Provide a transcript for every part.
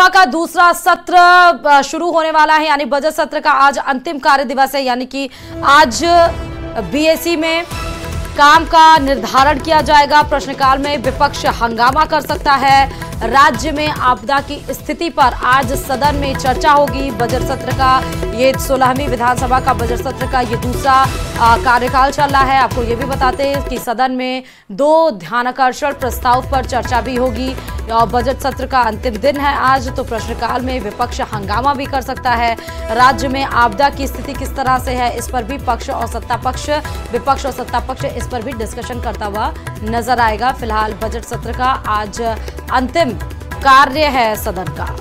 विधानसभा का दूसरा सत्र शुरू होने वाला है, यानी बजट सत्र का आज अंतिम कार्य दिवस है। यानी कि आज बीएसी में काम का निर्धारण किया जाएगा। प्रश्नकाल में विपक्ष हंगामा कर सकता है। राज्य में आपदा की स्थिति पर आज सदन में चर्चा होगी। बजट सत्र का ये 16वीं विधानसभा का बजट सत्र का ये दूसरा कार्यकाल चल रहा है। आपको ये भी बताते हैं कि सदन में 2 ध्यानाकर्षण प्रस्ताव पर चर्चा भी होगी और बजट सत्र का अंतिम दिन है आज, तो प्रश्नकाल में विपक्ष हंगामा भी कर सकता है। राज्य में आपदा की स्थिति किस तरह से है, इस पर भी विपक्ष और सत्ता पक्ष इस पर भी डिस्कशन करता हुआ नजर आएगा। फिलहाल बजट सत्र का आज अंतिम कार्य है सदन का।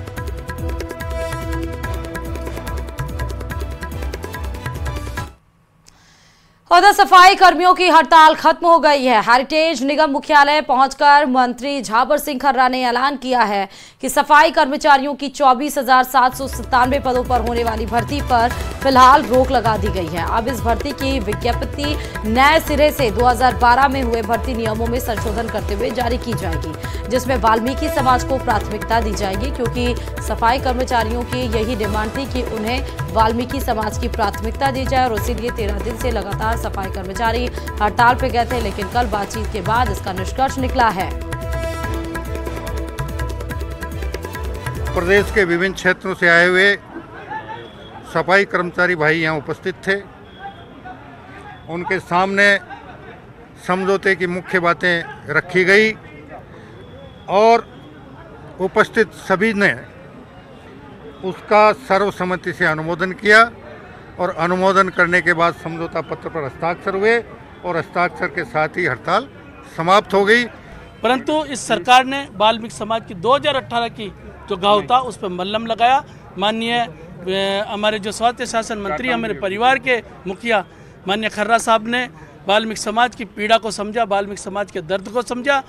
उधर सफाई कर्मियों की हड़ताल खत्म हो गई है। हेरिटेज निगम मुख्यालय पहुंचकर मंत्री झाबर सिंह खर्रा ने ऐलान किया है कि सफाई कर्मचारियों की 24,797 पदों पर होने वाली भर्ती पर फिलहाल रोक लगा दी गई है। अब इस भर्ती की विज्ञप्ति नए सिरे से 2012 में हुए भर्ती नियमों में संशोधन करते हुए जारी की जाएगी, जिसमें वाल्मीकि समाज को प्राथमिकता दी जाएगी, क्योंकि सफाई कर्मचारियों की यही डिमांड थी कि उन्हें वाल्मीकि समाज की प्राथमिकता दी जाए और इसीलिए 13 दिन से लगातार सफाई कर्मचारी हड़ताल पर गए थे। लेकिन कल बातचीत के बाद इसका निष्कर्ष निकला है। प्रदेश के विभिन्न क्षेत्रों से आए हुए सफाई कर्मचारी भाई यहाँ उपस्थित थे। उनके सामने समझौते की मुख्य बातें रखी गई और उपस्थित सभी ने उसका सर्वसम्मति से अनुमोदन किया और अनुमोदन करने के बाद समझौता पत्र पर हस्ताक्षर हुए और हस्ताक्षर के साथ ही हड़ताल समाप्त हो गई। परंतु इस सरकार ने वाल्मीकि समाज की 2018 की जो घाव था उस पर मल्लम लगाया। माननीय हमारे जो स्वास्थ्य शासन मंत्री, हमारे परिवार के मुखिया माननीय खर्रा साहब ने वाल्मीकि समाज की पीड़ा को समझा, वाल्मीकि समाज के दर्द को समझा।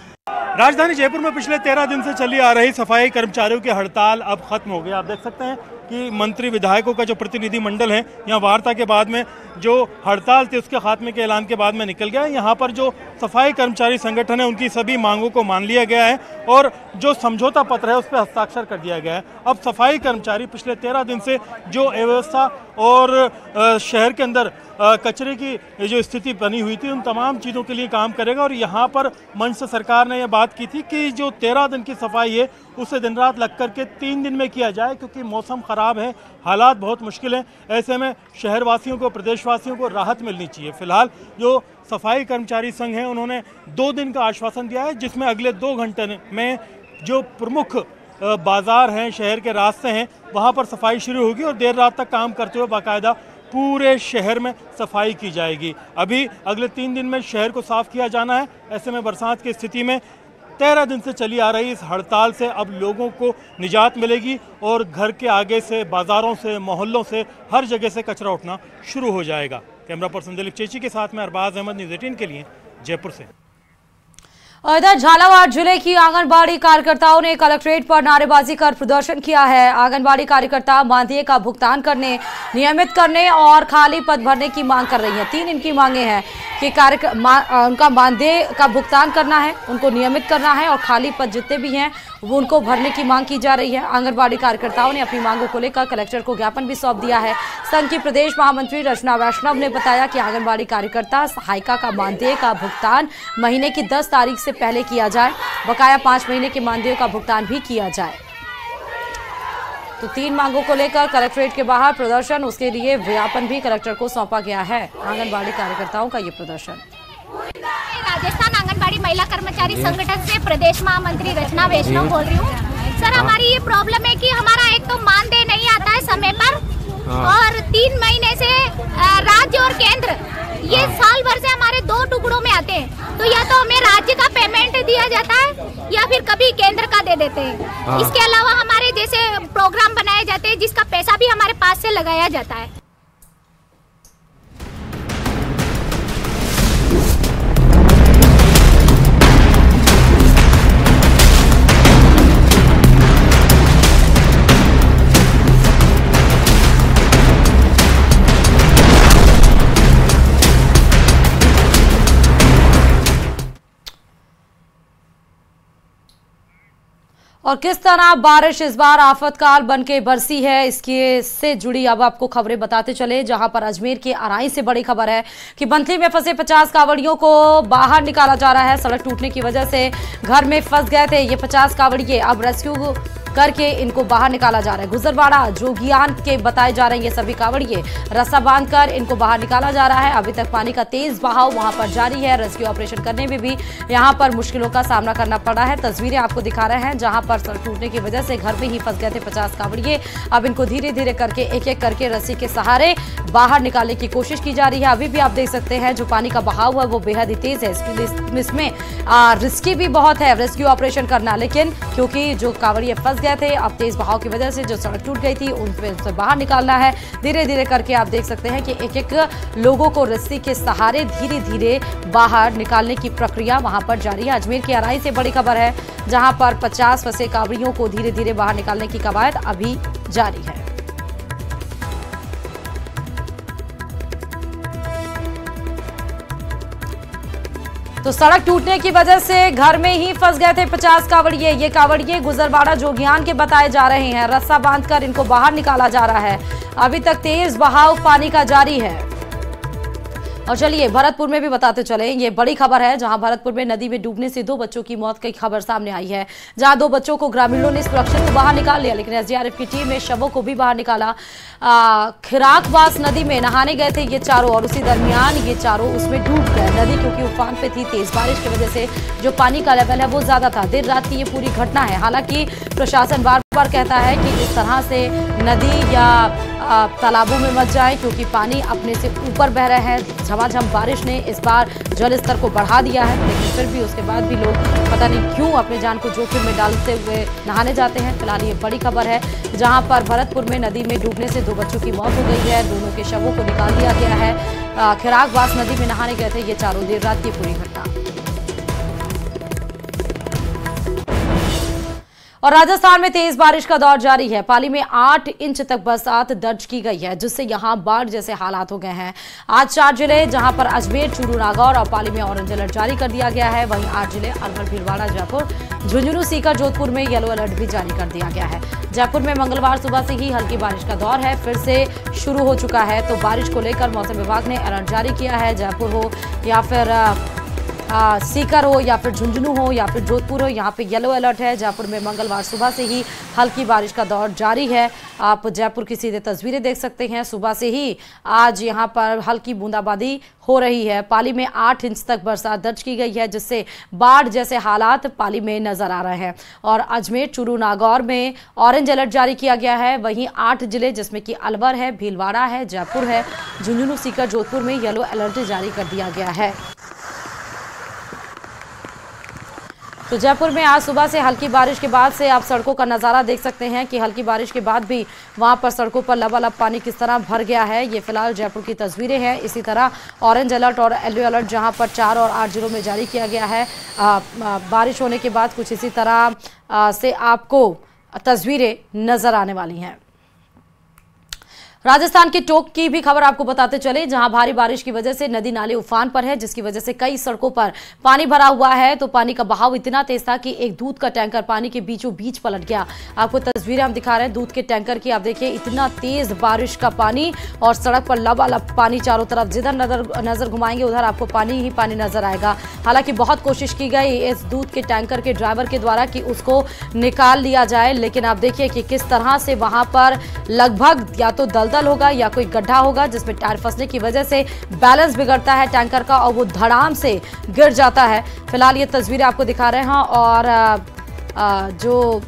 राजधानी जयपुर में पिछले 13 दिन से चली आ रही सफाई कर्मचारियों की हड़ताल अब खत्म हो गई। आप देख सकते हैं कि मंत्री विधायकों का जो प्रतिनिधि मंडल है यहाँ वार्ता के बाद में जो हड़ताल थी उसके खात्मे के ऐलान के बाद में निकल गया है। यहाँ पर जो सफाई कर्मचारी संगठन है उनकी सभी मांगों को मान लिया गया है और जो समझौता पत्र है उस पर हस्ताक्षर कर दिया गया है। अब सफाई कर्मचारी पिछले 13 दिन से जो अव्यवस्था और शहर के अंदर कचरे की जो स्थिति बनी हुई थी उन तमाम चीज़ों के लिए काम करेगा। और यहाँ पर मंच से सरकार ने यह बात की थी कि जो 13 दिन की सफाई है उसे दिन रात लग करके 3 दिन में किया जाए, क्योंकि मौसम ख़राब है, हालात बहुत मुश्किल हैं। ऐसे में शहरवासियों को, प्रदेशवासियों को राहत मिलनी चाहिए। फिलहाल जो सफाई कर्मचारी संघ हैं उन्होंने 2 दिन का आश्वासन दिया है, जिसमें अगले 2 घंटे में जो प्रमुख बाज़ार हैं, शहर के रास्ते हैं, वहाँ पर सफाई शुरू होगी और देर रात तक काम करते हुए बाकायदा पूरे शहर में सफाई की जाएगी। अभी अगले 3 दिन में शहर को साफ किया जाना है। ऐसे में बरसात की स्थिति में 13 दिन से चली आ रही इस हड़ताल से अब लोगों को निजात मिलेगी और घर के आगे से, बाज़ारों से, मोहल्लों से, हर जगह से कचरा उठना शुरू हो जाएगा। कैमरा पर्सन दिलीप चेची के साथ में अरबाज अहमद, न्यूज़ 18 के लिए जयपुर से। इधर झालावाड़ जिले की आंगनबाड़ी कार्यकर्ताओं ने कलेक्ट्रेट पर नारेबाजी कर प्रदर्शन किया है। आंगनबाड़ी कार्यकर्ता मानदेय का भुगतान करने, नियमित करने और खाली पद भरने की मांग कर रही हैं। 3 इनकी मांगे हैं कि उनका मानदेय का भुगतान करना है, उनको नियमित करना है और खाली पद जितने भी हैं वो उनको भरने की मांग की जा रही है। आंगनबाड़ी कार्यकर्ताओं ने अपनी मांगों को लेकर कलेक्टर को ज्ञापन भी सौंप दिया है। संघ की प्रदेश महामंत्री रचना वैष्णव ने बताया कि आंगनबाड़ी कार्यकर्ता सहायिका का मानदेय का भुगतान महीने की 10 तारीख से पहले किया जाए, बकाया 5 महीने के मानदेय का भुगतान भी किया जाए। तो 3 मांगों को लेकर कलेक्ट्रेट के बाहर प्रदर्शन, उसके लिए ज्ञापन भी कलेक्टर को सौंपा गया है। आंगनबाड़ी कार्यकर्ताओं का ये प्रदर्शन। राजस्थान आंगनबाड़ी महिला कर्मचारी संगठन से प्रदेश महामंत्री रचना वैष्णव बोल रही हूँ। सर, हमारी ये प्रॉब्लम है कि हमारा एक तो मानदेय नहीं आता है समय पर और 3 महीने से राज्य और केंद्र ये साल भर से हमारे 2 टुकड़ों में आते हैं। तो या तो हमें राज्य का पेमेंट दिया जाता है या फिर कभी केंद्र का दे देते हैं। इसके अलावा हमारे जैसे प्रोग्राम बनाए जाते हैं जिसका पैसा भी हमारे पास से लगाया जाता है। और किस तरह बारिश इस बार आफतकाल बनके बरसी है, इसके से जुड़ी अब आपको खबरें बताते चले। जहां पर अजमेर की अराई से बड़ी खबर है कि बंथली में फंसे 50 कांवड़ियों को बाहर निकाला जा रहा है। सड़क टूटने की वजह से घर में फंस गए थे ये 50 कांवड़िए, अब रेस्क्यू करके इनको बाहर निकाला जा रहा है। गुजरवाड़ा जोगियान के बताए जा रहे हैं ये सभी कांवड़िए, रस्सा बांधकर इनको बाहर निकाला जा रहा है। अभी तक पानी का तेज बहाव वहां पर जारी है। रेस्क्यू ऑपरेशन करने में भी यहां पर मुश्किलों का सामना करना पड़ा है। तस्वीरें आपको दिखा रहे हैं जहां पर सड़क टूटने की वजह से घर में ही फंस गए थे 50 कांवड़िए। अब इनको धीरे धीरे करके एक एक करके रस्सी के सहारे बाहर निकालने की कोशिश की जा रही है। अभी भी आप देख सकते हैं जो पानी का बहाव है वो बेहद ही तेज है, इसमें रिस्की भी बहुत है रेस्क्यू ऑपरेशन करना। लेकिन क्योंकि जो कांवड़िए फंस गए थे, अब तेज बहाव की वजह से जो सड़क टूट गई थी उनसे बाहर निकालना है। धीरे धीरे करके आप देख सकते हैं कि एक एक लोगों को रस्सी के सहारे धीरे धीरे बाहर निकालने की प्रक्रिया वहां पर जारी है। अजमेर की अराई से बड़ी खबर है जहां पर 50 फंसे कांवड़ियों को धीरे धीरे बाहर निकालने की कवायद अभी जारी है। तो सड़क टूटने की वजह से घर में ही फंस गए थे 50 कांवड़िए। ये कांवड़िए गुजरवाड़ा जोगियान के बताए जा रहे हैं। रस्सा बांधकर इनको बाहर निकाला जा रहा है। अभी तक तेज बहाव पानी का जारी है। और चलिए भरतपुर में भी बताते चले, ये बड़ी खबर है जहां भरतपुर में नदी में डूबने से 2 बच्चों की मौत की खबर सामने आई है। जहां 2 बच्चों को ग्रामीणों ने सुरक्षित बाहर निकाल लिया, लेकिन एसडीआरएफ की टीम ने शवों को भी बाहर निकाला। खिराकवास नदी में नहाने गए थे ये चारों और उसी दरमियान ये चारों उसमें डूब गए। नदी क्योंकि उफान पे थी, तेज बारिश की वजह से जो पानी का लेवल है वो ज्यादा था। देर रात की ये पूरी घटना है। हालांकि प्रशासन बार बार कहता है कि इस तरह से नदी या तालाबों में मत जाए क्योंकि पानी अपने से ऊपर बह रहे हैं। झमाझम बारिश ने इस बार जल स्तर को बढ़ा दिया है, लेकिन फिर भी उसके बाद भी लोग पता नहीं क्यों अपने जान को जोखिम में डालते हुए नहाने जाते हैं। फिलहाल ये बड़ी खबर है जहां पर भरतपुर में नदी में डूबने से 2 बच्चों की मौत हो गई है। दोनों के शवों को निकाल दिया गया है। खिराकवास नदी में नहाने गए थे ये चारों, देर रात की पूरी घटना। और राजस्थान में तेज बारिश का दौर जारी है। पाली में 8 इंच तक बरसात दर्ज की गई है, जिससे यहां बाढ़ जैसे हालात हो गए हैं। आज 4 जिले जहां पर अजमेर, चूरू, नागौर और पाली में ऑरेंज अलर्ट जारी कर दिया गया है। वहीं 8 जिले अलवर, भीलवाड़ा, जयपुर, झुंझुनू, सीकर, जोधपुर में येलो अलर्ट भी जारी कर दिया गया है। जयपुर में मंगलवार सुबह से ही हल्की बारिश का दौर है, फिर से शुरू हो चुका है। तो बारिश को लेकर मौसम विभाग ने अलर्ट जारी किया है। जयपुर हो या फिर सीकर हो या फिर झुंझुनू हो या फिर जोधपुर हो, यहाँ पे येलो अलर्ट है। जयपुर में मंगलवार सुबह से ही हल्की बारिश का दौर जारी है। आप जयपुर की सीधे तस्वीरें देख सकते हैं। सुबह से ही आज यहाँ पर हल्की बूंदाबांदी हो रही है। पाली में 8 इंच तक बरसात दर्ज की गई है, जिससे बाढ़ जैसे हालात पाली में नजर आ रहे हैं। और अजमेर, चूरू, नागौर में ऑरेंज अलर्ट जारी किया गया है। वहीं 8 जिले जिसमें कि अलवर है, भीलवाड़ा है, जयपुर है, झुंझुनू, सीकर, जोधपुर में येलो अलर्ट जारी कर दिया गया है। तो जयपुर में आज सुबह से हल्की बारिश के बाद से आप सड़कों का नज़ारा देख सकते हैं कि हल्की बारिश के बाद भी वहां पर सड़कों पर लबालब पानी किस तरह भर गया है। ये फिलहाल जयपुर की तस्वीरें हैं। इसी तरह ऑरेंज अलर्ट और येलो अलर्ट जहां पर 4 और 8 जिलों में जारी किया गया है। बारिश होने के बाद कुछ इसी तरह से आपको तस्वीरें नजर आने वाली हैं। राजस्थान के टोंक की भी खबर आपको बताते चले, जहां भारी बारिश की वजह से नदी नाले उफान पर है, जिसकी वजह से कई सड़कों पर पानी भरा हुआ है। तो पानी का बहाव इतना तेज था कि एक दूध का टैंकर पानी के बीचों बीच पलट गया। आपको तस्वीरें हम दिखा रहे हैं दूध के टैंकर की। आप देखिए इतना तेज बारिश का पानी और सड़क पर लबालब पानी चारों तरफ। जिधर नजर घुमाएंगे उधर आपको पानी ही पानी नजर आएगा। हालांकि बहुत कोशिश की गई इस दूध के टैंकर के ड्राइवर के द्वारा कि उसको निकाल लिया जाए, लेकिन आप देखिए कि किस तरह से वहां पर लगभग या तो दलदल होगा या कोई गड्ढा होगा, जिसमें टायर फंसने की वजह से बैलेंस बिगड़ता है टैंकर का और वो धड़ाम से गिर जाता है। फिलहाल ये तस्वीरें आपको दिखा रहे हैं। और जो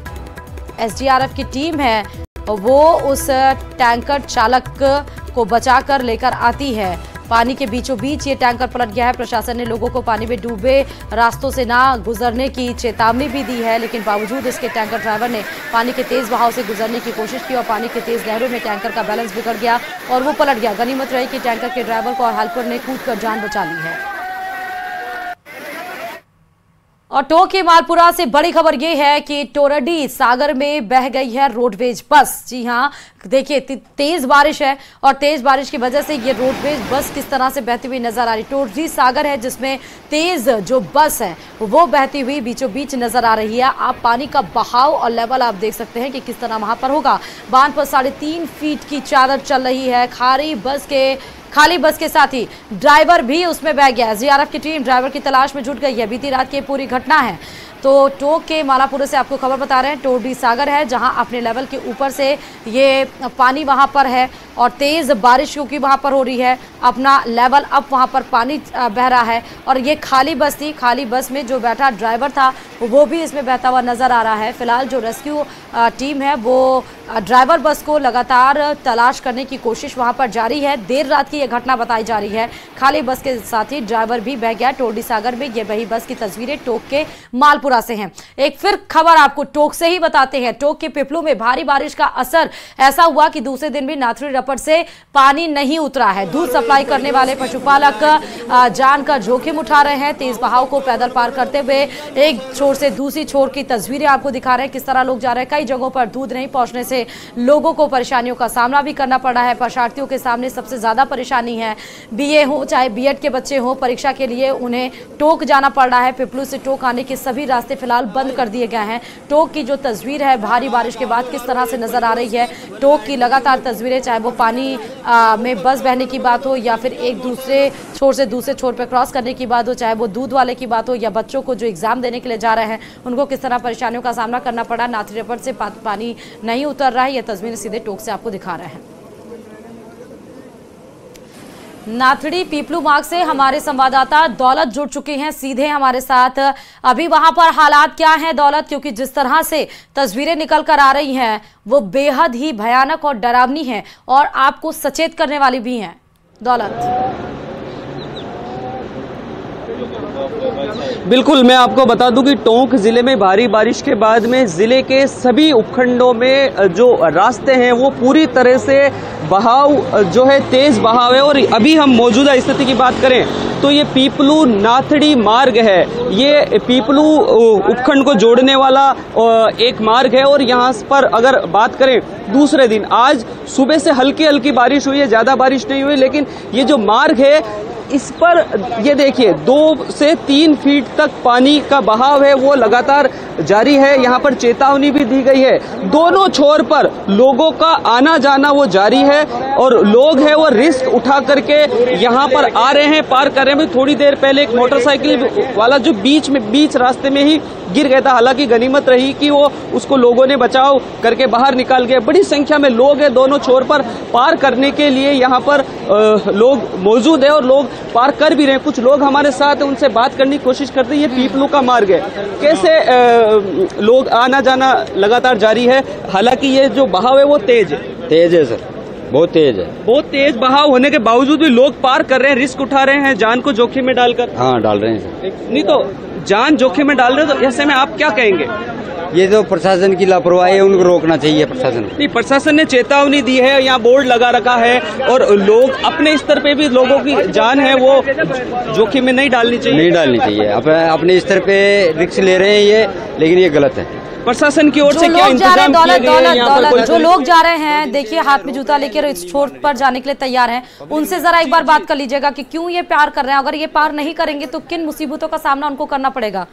एसडीआरएफ की टीम है वो उस टैंकर चालक को बचाकर लेकर आती है। पानी के बीचों बीच ये टैंकर पलट गया है। प्रशासन ने लोगों को पानी में डूबे रास्तों से ना गुजरने की चेतावनी भी दी है, लेकिन बावजूद इसके टैंकर ड्राइवर ने पानी के तेज बहाव से गुजरने की कोशिश की और पानी के तेज लहरों में टैंकर का बैलेंस बिगड़ गया और वो पलट गया। गनीमत रही कि टैंकर के ड्राइवर को और हेल्पर ने कूदकर जान बचा ली है। और टोंक के मालपुरा से बड़ी खबर यह है कि टोरडी सागर में बह गई है रोडवेज बस। जी हां, देखिए तेज बारिश है और तेज बारिश की वजह से ये रोडवेज बस किस तरह से बहती हुई नजर आ रही। टोरडी सागर है जिसमें तेज जो बस है वो बहती हुई बीचों बीच नजर आ रही है। आप पानी का बहाव और लेवल आप देख सकते हैं कि किस तरह वहां पर होगा। बांध पर 3.5 फीट की चादर चल रही है। खाली बस के साथ ही ड्राइवर भी उसमें बह गया है। जीआरएफ की टीम ड्राइवर की तलाश में जुट गई है। बीती रात की पूरी घटना है। तो टोंक के मालापुर से आपको खबर बता रहे हैं, टोरडी सागर है जहां अपने लेवल के ऊपर से ये पानी वहां पर है और तेज बारिश क्योंकि वहां पर हो रही है, अपना लेवल अब वहां पर पानी बह रहा है। और ये खाली बस थी, खाली बस में जो बैठा ड्राइवर था वो भी इसमें बहता हुआ नजर आ रहा है। फिलहाल जो रेस्क्यू टीम है वो ड्राइवर बस को लगातार तलाश करने की कोशिश वहां पर जारी है। देर रात की यह घटना बताई जा रही है। खाली बस के साथ ही ड्राइवर भी बह गया। टोरडी सागर में ये वही बस की तस्वीरें टोंक के मालपुरा से हैं। एक फिर खबर आपको टोंक से ही बताते हैं। टोंक के पिपलू में भारी बारिश का असर ऐसा हुआ कि दूसरे दिन भी नाथरी रपट से पानी नहीं उतरा है। दूध सप्लाई करने वाले पशुपालक जान का जोखिम उठा रहे हैं। तेज बहाव को पैदल पार करते हुए एक छोर से दूसरी छोर की तस्वीरें आपको दिखा रहे हैं किस तरह लोग जा रहे हैं। कई जगहों पर दूध नहीं पहुंचने से लोगों को परेशानियों का सामना भी करना पड़ रहा है। परीक्षार्थियों के सामने सबसे ज्यादा परेशानी है। बीए हो चाहे बीएड के बच्चे हो, परीक्षा के लिए उन्हें टोंक जाना पड़ रहा है। पिपलू से टोंक आने के सभी रास्ते फिलहाल बंद कर दिए गए हैं। टोंक की जो तस्वीर है भारी बारिश के बाद किस तरह से नजर आ रही है। टोंक की लगातार तस्वीरें, चाहे वो पानी में बस बहने की बात हो या फिर एक दूसरे छोर से दूसरे छोर पर क्रॉस करने की बात हो, चाहे वो दूध वाले की बात हो या बच्चों को जो एग्जाम देने के लिए जा रहे हैं उनको किस तरह परेशानियों का सामना करना पड़ा। नाथरी रपट से पानी नहीं उतर रहा है। यह तस्वीरें सीधे टोंक से आपको दिखा रहे हैं। नाथड़ी पीपलू मार्ग से हमारे संवाददाता दौलत जुड़ चुके हैं सीधे हमारे साथ। अभी वहां पर हालात क्या हैं दौलत, क्योंकि जिस तरह से तस्वीरें निकल कर आ रही हैं वो बेहद ही भयानक और डरावनी हैं और आपको सचेत करने वाली भी हैं। दौलत, बिल्कुल, मैं आपको बता दूं कि टोंक जिले में भारी बारिश के बाद में जिले के सभी उपखंडों में जो रास्ते हैं वो पूरी तरह से बहाव जो है तेज बहाव है। और अभी हम मौजूदा स्थिति की बात करें तो ये पीपलू नाथड़ी मार्ग है। ये पीपलू उपखंड को जोड़ने वाला एक मार्ग है और यहाँ पर अगर बात करें दूसरे दिन, आज सुबह से हल्की हल्की बारिश हुई है, ज्यादा बारिश नहीं हुई, लेकिन ये जो मार्ग है इस पर ये देखिए 2 से 3 फीट तक पानी का बहाव है वो लगातार जारी है। यहाँ पर चेतावनी भी दी गई है। दोनों छोर पर लोगों का आना जाना वो जारी है और लोग हैं वो रिस्क उठा करके यहाँ पर आ रहे हैं, पार कर रहे हैं। थोड़ी देर पहले एक मोटरसाइकिल वाला जो बीच रास्ते में ही गिर गया था, हालांकि गनीमत रही कि वो उसको लोगों ने बचाव करके बाहर निकाल गए। बड़ी संख्या में लोग हैं दोनों छोर पर पार करने के लिए यहाँ पर लोग मौजूद है और लोग पार कर भी रहे हैं। कुछ लोग हमारे साथ हैं, उनसे बात करने की कोशिश करते हैं। ये पीपलू का मार्ग है, कैसे लोग आना जाना लगातार जारी है। हालांकि ये जो बहाव है वो तेज है सर, बहुत तेज है। बहुत तेज बहाव होने के बावजूद भी लोग पार कर रहे हैं, रिस्क उठा रहे हैं, जान को जोखिम में डालकर। हाँ, डाल रहे हैं सर। नहीं तो जान जोखिम में डाल रहे हैं तो ऐसे में आप क्या कहेंगे? ये तो प्रशासन की लापरवाही है, उनको रोकना चाहिए प्रशासन। नहीं, प्रशासन ने चेतावनी दी है, यहाँ बोर्ड लगा रखा है और लोग अपने स्तर पे भी लोगों की जान है वो जोखिम में नहीं डालनी चाहिए। नहीं डालनी चाहिए, अपने स्तर पे रिस्क ले रहे हैं ये, लेकिन ये गलत है। प्रशासन की ओर से क्या इंतजाम किए गए हैं यहाँ पर? जो लोग जा रहे हैं देखिए हाथ में जूता लेकर इस छोर पर जाने के लिए तैयार हैं, उनसे जरा एक बार बात कर लीजिएगा कि क्यों ये पार कर रहे हैं। अगर ये पार नहीं करेंगे तो किन मुसीबतों का सामना उनको करना पड़ेगा,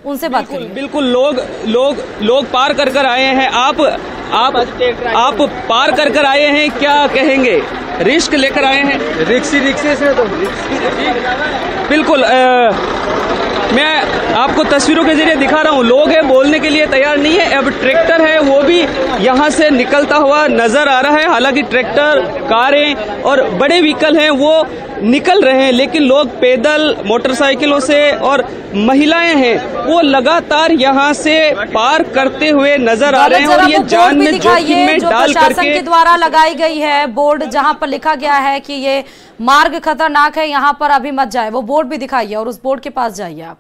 उनसे बात करिए। बिल्कुल, लोग पार कर आए हैं। आप पार कर आए हैं, क्या कहेंगे? रिस्क लेकर आए हैं? रिक्शे से तो बिल्कुल, मैं आपको तस्वीरों के जरिए दिखा रहा हूँ। लोग हैं, बोलने के लिए तैयार नहीं है। अब ट्रैक्टर है वो भी यहाँ से निकलता हुआ नजर आ रहा है। हालांकि ट्रैक्टर, कारें और बड़े व्हीकल हैं वो निकल रहे हैं, लेकिन लोग पैदल, मोटरसाइकिलों से और महिलाएं हैं वो लगातार यहाँ से पार करते हुए नजर आ रहे हैं। और ये जान में जोखिम में डाल करके के द्वारा लगाई गई है बोर्ड जहाँ पर लिखा गया है कि ये मार्ग खतरनाक है, यहाँ पर अभी मत जाए, वो बोर्ड भी दिखाइए और उस बोर्ड के पास जाइए आप।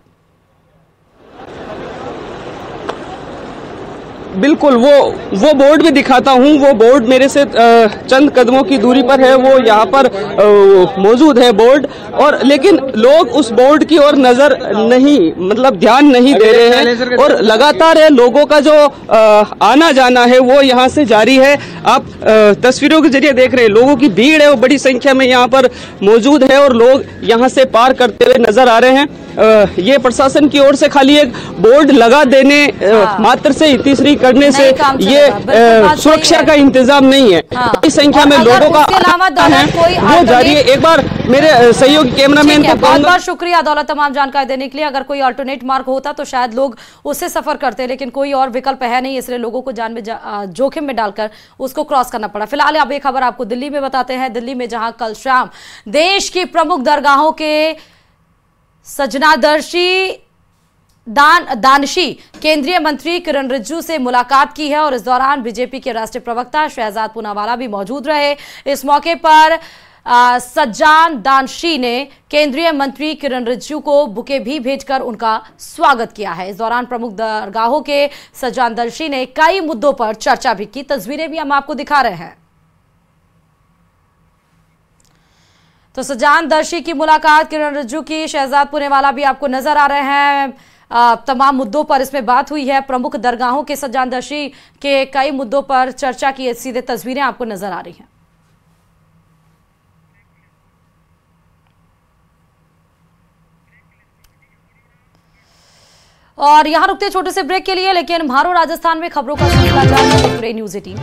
बिल्कुल, वो बोर्ड भी दिखाता हूँ। वो बोर्ड मेरे से चंद कदमों की दूरी पर है, वो यहाँ पर मौजूद है बोर्ड, और लेकिन लोग उस बोर्ड की ओर नजर नहीं, मतलब ध्यान नहीं दे रहे हैं, और लगातार लोगों का जो आना जाना है वो यहाँ से जारी है। आप तस्वीरों के जरिए देख रहे हैं, लोगों की भीड़ है वो बड़ी संख्या में यहाँ पर मौजूद है, और लोग यहाँ से पार करते हुए नजर आ रहे हैं। ये प्रशासन की ओर से खाली एक बोर्ड लगा देने मात्र से, तीसरी करने से ये सुरक्षा का इंतजाम नहीं है। इस संख्या में लोगों का है वो जारी है। एक बार मेरे सहयोगी कैमरामैन को बहुत बहुत शुक्रिया दौलत तमाम जानकारी देने के लिए। अगर कोई अल्टरनेट मार्ग होता तो शायद लोग उससे सफर करते, लेकिन कोई और विकल्प है नहीं, इसलिए लोगों को जान में जोखिम में डालकर उसको क्रॉस करना पड़ा। फिलहाल अब एक खबर आपको दिल्ली में बताते हैं। दिल्ली में जहां कल शाम देश की प्रमुख दरगाहों के सजनादर्शी दानशी केंद्रीय मंत्री किरण रिजिजू से मुलाकात की है, और इस दौरान बीजेपी के राष्ट्रीय प्रवक्ता शहजाद पूनावाला भी मौजूद रहे। इस मौके पर सज्जान दानशी ने केंद्रीय मंत्री किरण रिजिजू को बुके भी भेजकर उनका स्वागत किया है। इस दौरान प्रमुख दरगाहों के सज्जान दानशी ने कई मुद्दों पर चर्चा भी की। तस्वीरें भी हम आपको दिखा रहे हैं। तो सज्जान दर्शी की मुलाकात किरण रिजिजू की, शहजाद पूनावाला भी आपको नजर आ रहे हैं। तमाम मुद्दों पर इसमें बात हुई है। प्रमुख दरगाहों के सज्जान दर्शी के कई मुद्दों पर चर्चा की, सीधे तस्वीरें आपको नजर आ रही हैं। और यहां रुकते छोटे से ब्रेक के लिए, लेकिन मारो राजस्थान में खबरों का सिलसिला जारी है। न्यूज़ 18